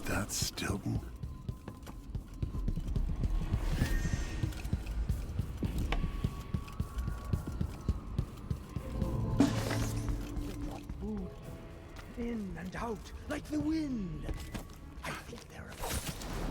that Stilton? Food in and out like the wind. I think they're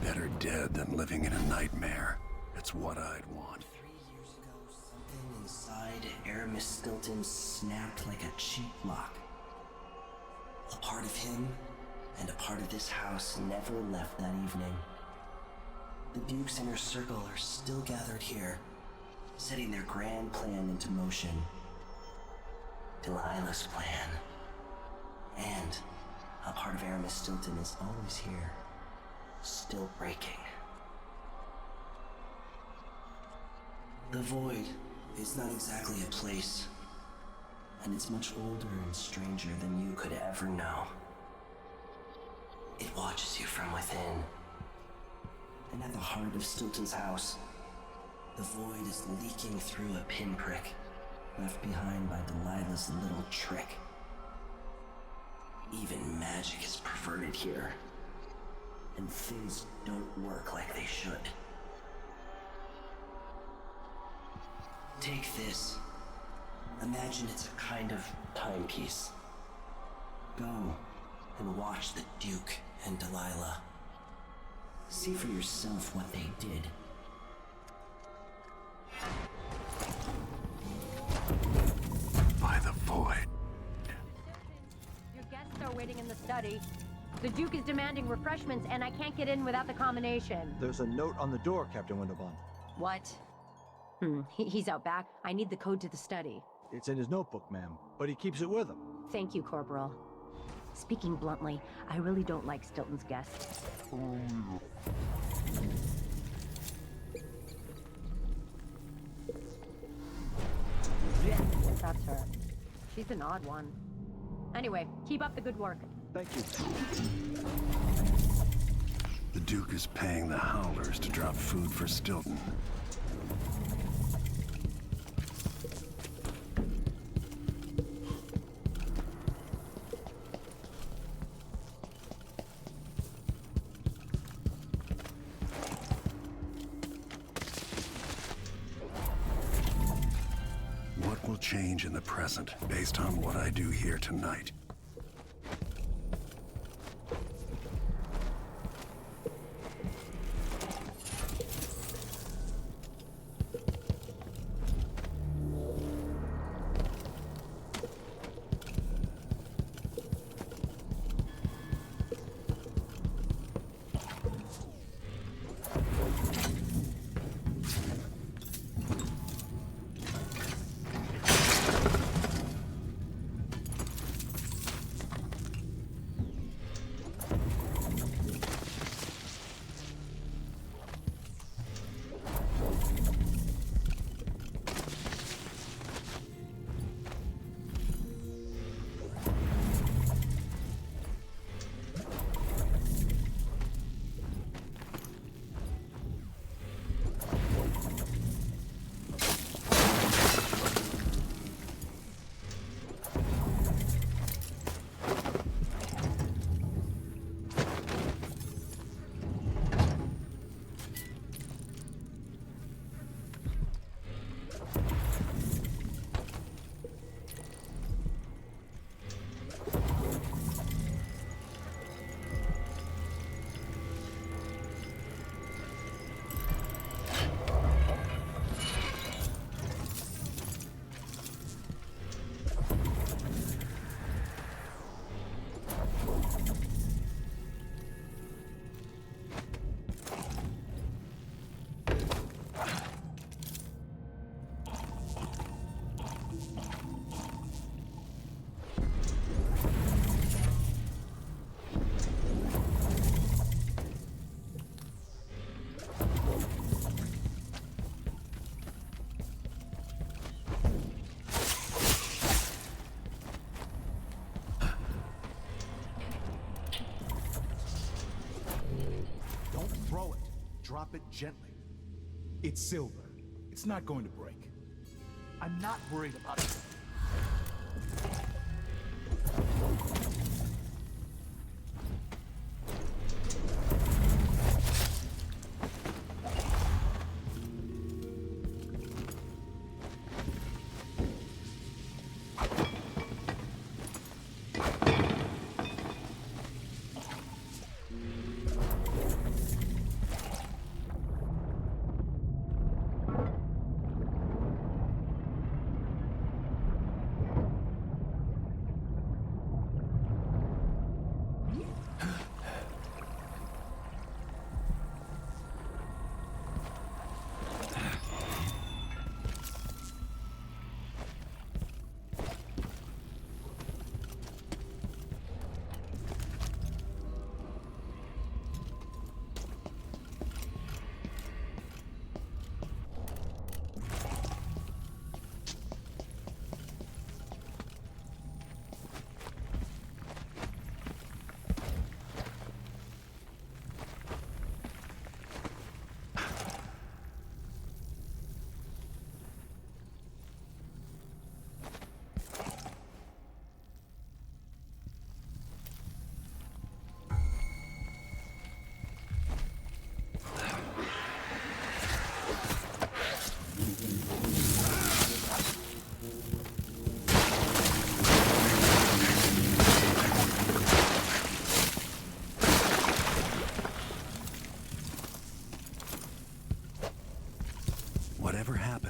Better dead than living in a nightmare. It's what I'd want. 3 years ago, something inside Aramis Stilton snapped like a cheap lock. A part of him and a part of this house never left that evening. The Duke's inner circle are still gathered here, setting their grand plan into motion. Delilah's plan. And a part of Aramis Stilton is always here, still breaking. The Void is not exactly a place, and it's much older and stranger than you could ever know. It watches you from within. And at the heart of Stilton's house, the Void is leaking through a pinprick left behind by Delilah's little trick. Even magic is perverted here, and things don't work like they should. Take this. Imagine it's a kind of timepiece. Go and watch the Duke and Delilah. See for yourself what they did. By the Void. Your guests are waiting in the study. The Duke is demanding refreshments, and I can't get in without the combination. There's a note on the door, Captain Winterbond. What? He's out back. I need the code to the study. It's in his notebook, ma'am, but he keeps it with him. Thank you, Corporal. Speaking bluntly, I really don't like Stilton's guests. That's her. She's an odd one. Anyway, keep up the good work. Thank you. The Duke is paying the Howlers to drop food for Stilton. What will change in the present based on what I do here tonight? Drop it gently. It's silver. It's not going to break. I'm not worried about it.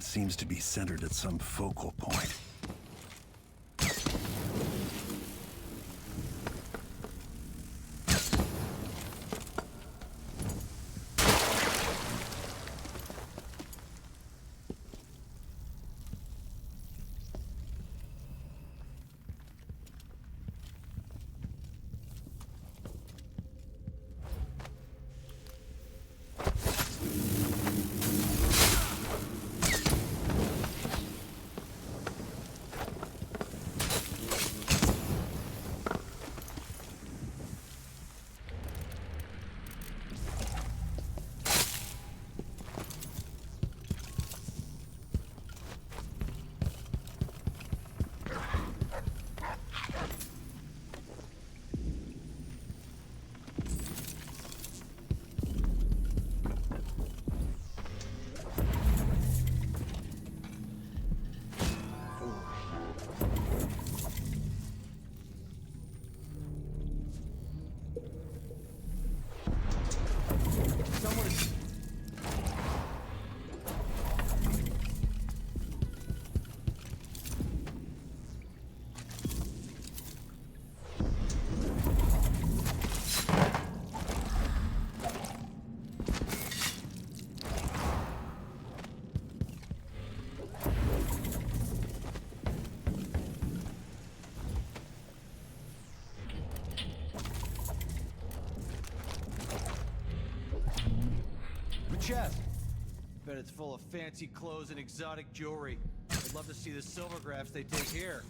and seems to be centered at some focal point. Chest. Bet it's full of fancy clothes and exotic jewelry. I'd love to see the silvergraphs they take here.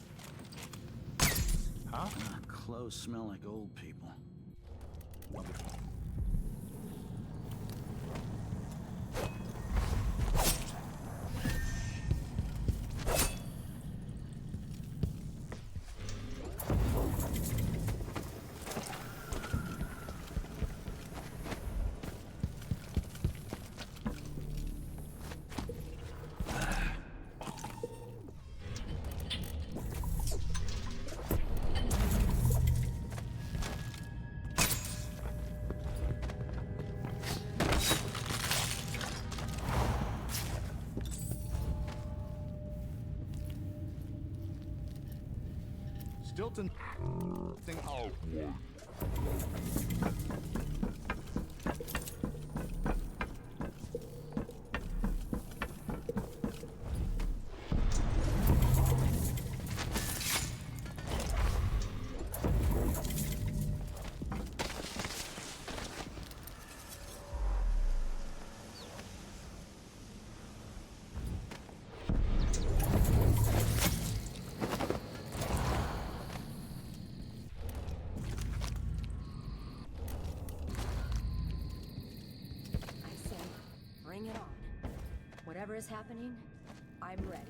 Huh? Clothes smell like old people. Stilton thing. Oh. Bring it on. Whatever is happening, I'm ready.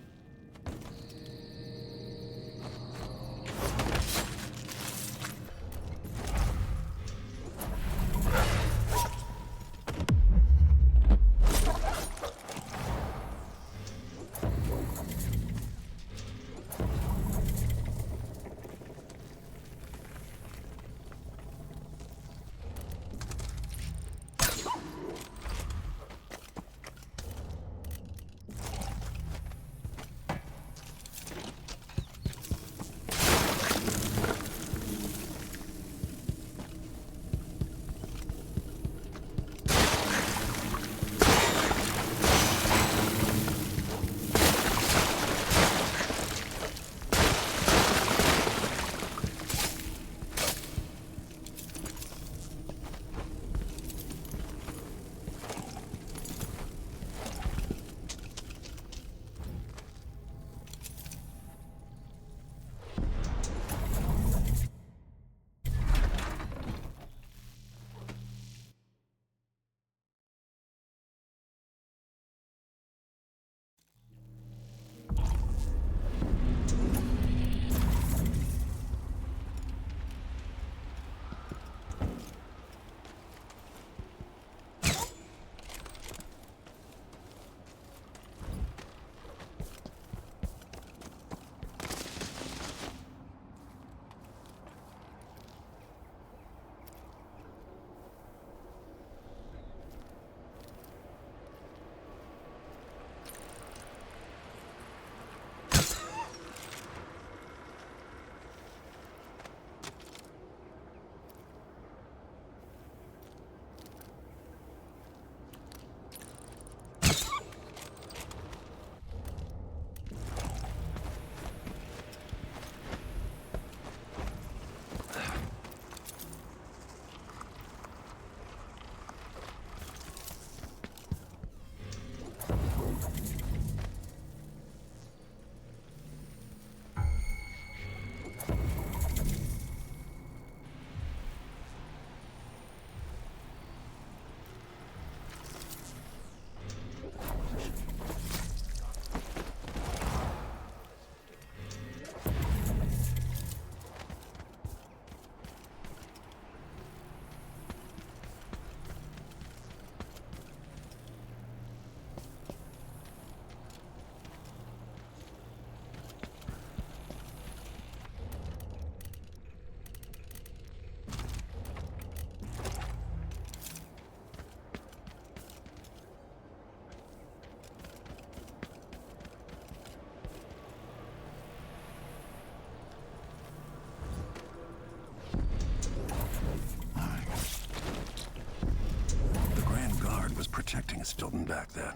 as Stilton back then.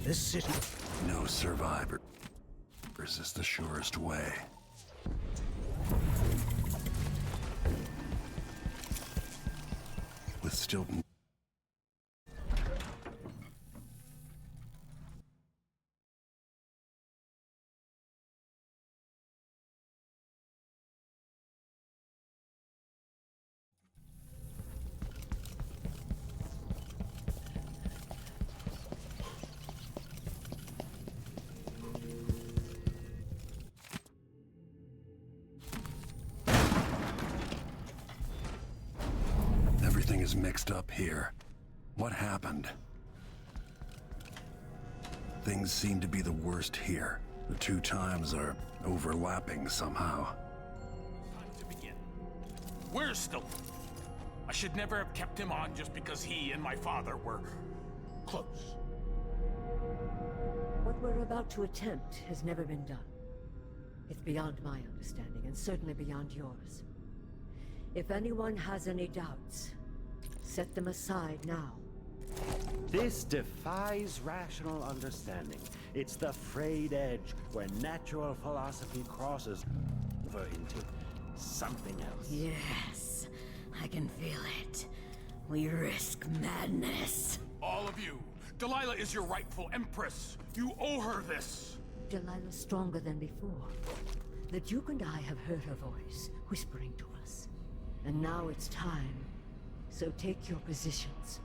This city... No survivors is the surest way. With Stilton. Everything is mixed up here. What happened? Things seem to be the worst here. The two times are overlapping somehow. Time to begin. Where's Stilton? I should never have kept him on just because he and my father were close. What we're about to attempt has never been done. It's beyond my understanding, and certainly beyond yours. If anyone has any doubts, set them aside now. This defies rational understanding. It's the frayed edge where natural philosophy crosses over into something else. Yes, I can feel it. We risk madness. All of you, Delilah is your rightful empress. You owe her this. Delilah's stronger than before. The Duke and I have heard her voice, whispering to us. And now it's time. So take your positions.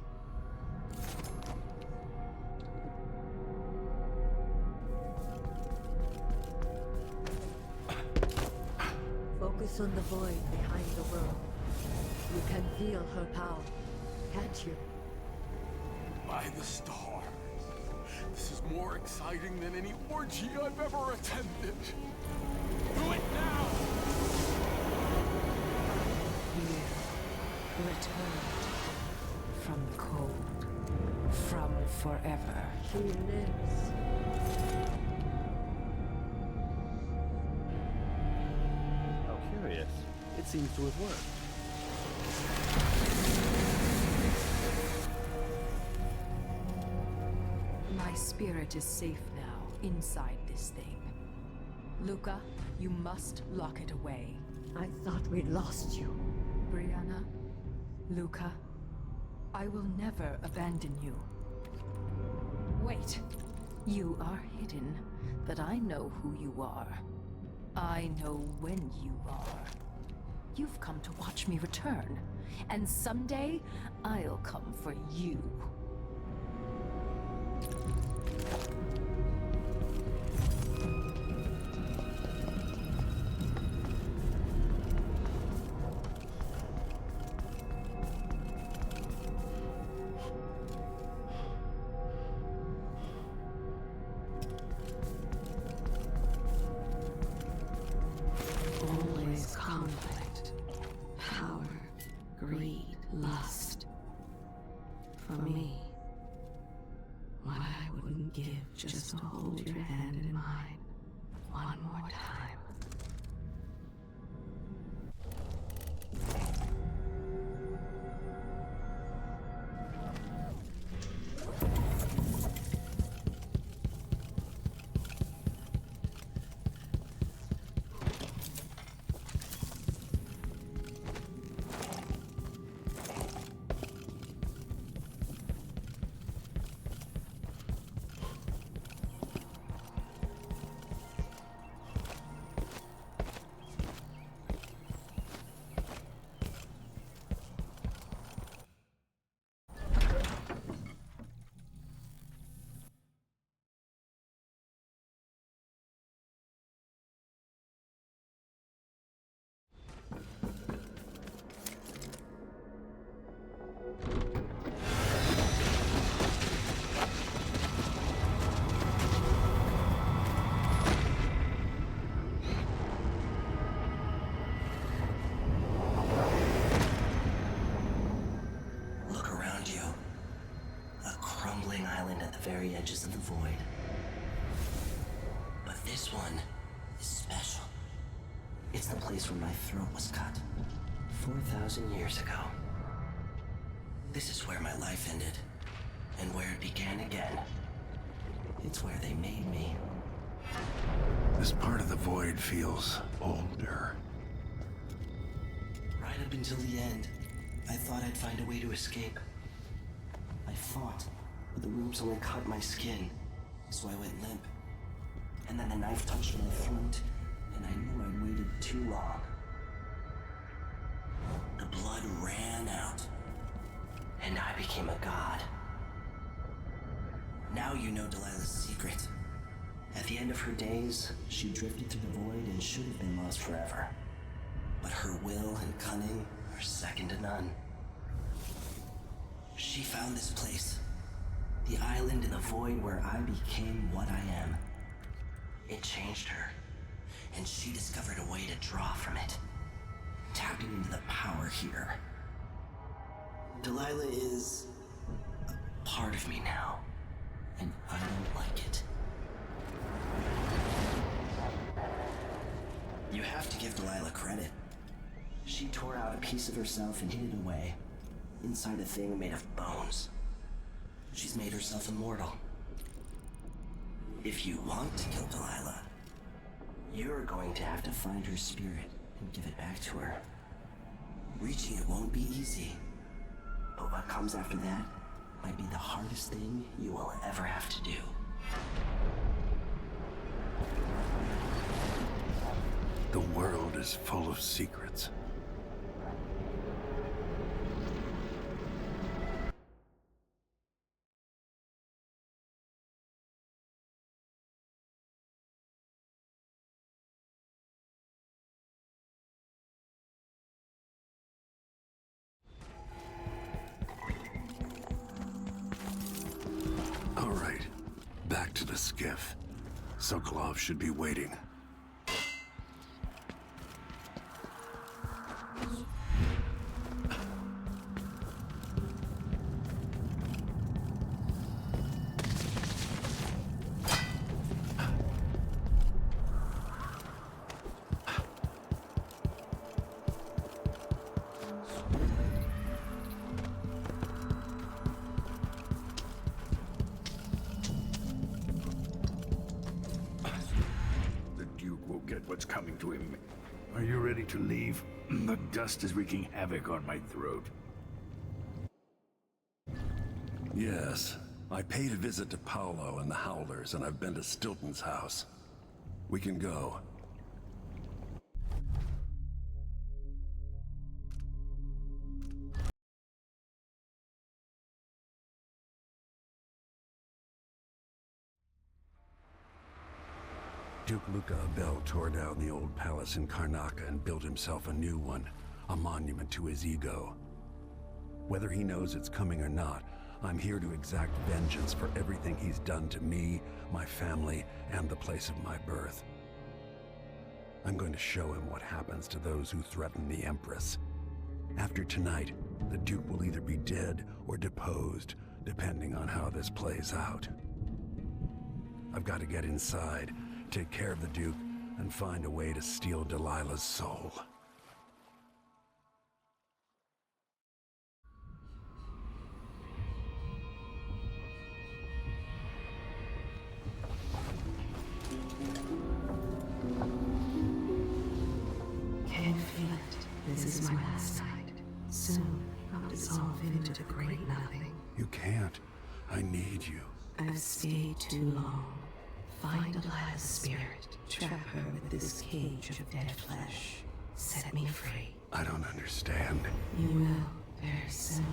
Focus on the void behind the world. You can feel her power, can't you? By the stars. This is more exciting than any orgy I've ever attended. Do it now! Returned from the cold, from forever. She lives. How curious. It seems to have worked. My spirit is safe now, inside this thing. Luca, you must lock it away. I thought we'd lost you. Brianna, Luca, I will never abandon you. Wait. You are hidden, but I know who you are. I know when you are. You've come to watch me return, and someday I'll come for you. Always conflict, power, greed, lust. For me, what I wouldn't give just to hold your hand in mine one more time. Look around you. A crumbling island at the very edges of the void. But This one is special. It's the place where my throat was cut 4,000 years ago. This is where my life ended, and where it began again. It's where they made me. This part of the void feels older. Right up until the end, I thought I'd find a way to escape. I fought, but the ropes only cut my skin, so I went limp. And then the knife touched my throat, and I knew I'd waited too long. The blood ran out, and I became a god. Now you know Delilah's secret. At the end of her days, she drifted through the void and should have been lost forever. But her will and cunning are second to none. She found this place, the island in the void where I became what I am. It changed her, and she discovered a way to draw from it, tapping into the power here. Delilah is a part of me now, and I don't like it. You have to give Delilah credit. She tore out a piece of herself and hid it away, inside a thing made of bones. She's made herself immortal. If you want to kill Delilah, you're going to have to find her spirit and give it back to her. Reaching it won't be easy, but what comes after that might be the hardest thing you will ever have to do. The world is full of secrets. All right, back to the skiff. Sokolov should be waiting. What's coming to him. Are you ready to leave? The dust is wreaking havoc on my throat. Yes. I paid a visit to Paolo and the Howlers, and I've been to Stilton's house. We can go. Duke Luca Abel tore down the old palace in Karnaca and built himself a new one, a monument to his ego. Whether he knows it's coming or not, I'm here to exact vengeance for everything he's done to me, my family, and the place of my birth. I'm going to show him what happens to those who threaten the Empress. After tonight, the Duke will either be dead or deposed, depending on how this plays out. I've got to get inside, take care of the Duke, and find a way to steal Delilah's soul. Can you feel it? This is my last night. Soon, I'll dissolve into the great nothing. You can't. I need you. I've stayed too long. Find Delilah's spirit. Trap her with this cage of dead flesh. Set me free. I don't understand. You will, very soon.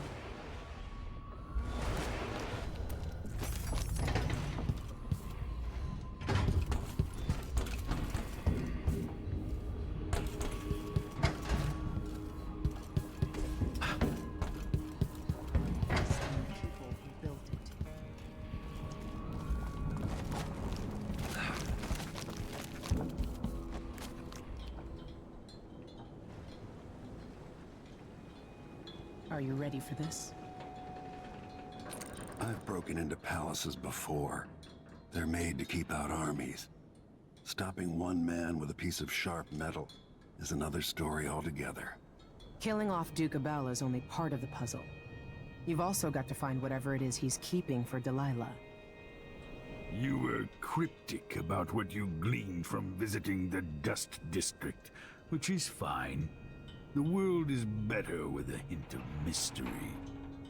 Are you ready for this? I've broken into palaces before. They're made to keep out armies. Stopping one man with a piece of sharp metal is another story altogether. Killing off Duke Abel is only part of the puzzle. You've also got to find whatever it is he's keeping for Delilah. You were cryptic about what you gleaned from visiting the Dust District, which is fine. The world is better with a hint of mystery.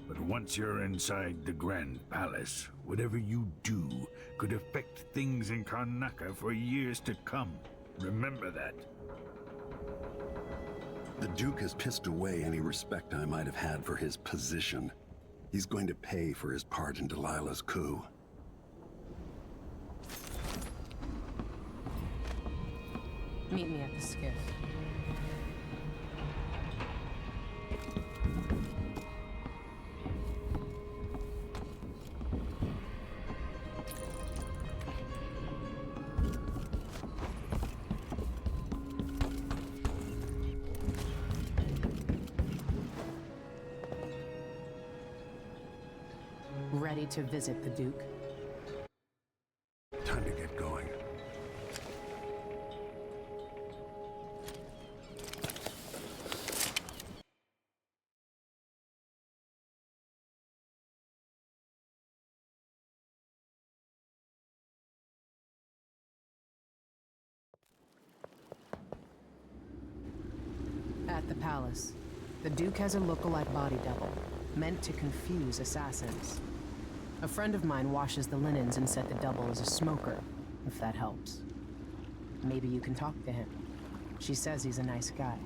But once you're inside the Grand Palace, whatever you do could affect things in Karnaca for years to come. Remember that. The Duke has pissed away any respect I might have had for his position. He's going to pay for his part in Delilah's coup. Meet me at the skiff. Ready to visit the Duke? Time to get going. At the palace, the Duke has a lookalike body double, meant to confuse assassins. A friend of mine washes the linens and said the double is a smoker, if that helps. Maybe you can talk to him. She says he's a nice guy.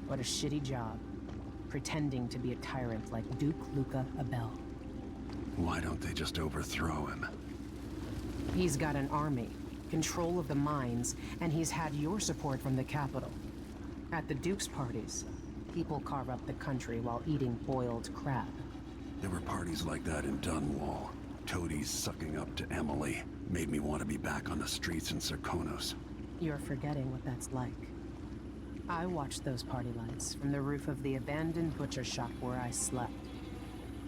What a shitty job, pretending to be a tyrant like Duke Luca Abel. Why don't they just overthrow him? He's got an army, control of the mines, and he's had your support from the capital. At the Duke's parties, people carve up the country while eating boiled crab. There were parties like that in Dunwall. Toadies sucking up to Emily made me want to be back on the streets in Serkonos. You're forgetting what that's like. I watched those party lights from the roof of the abandoned butcher shop where I slept.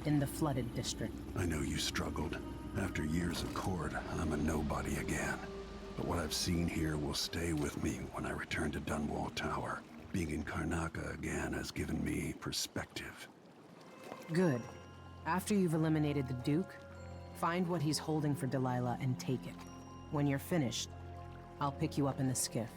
In the flooded district. I know you struggled. After years of court, I'm a nobody again. But what I've seen here will stay with me when I return to Dunwall Tower. Being in Karnaca again has given me perspective. Good. After you've eliminated the Duke, find what he's holding for Delilah and take it. When you're finished, I'll pick you up in the skiff.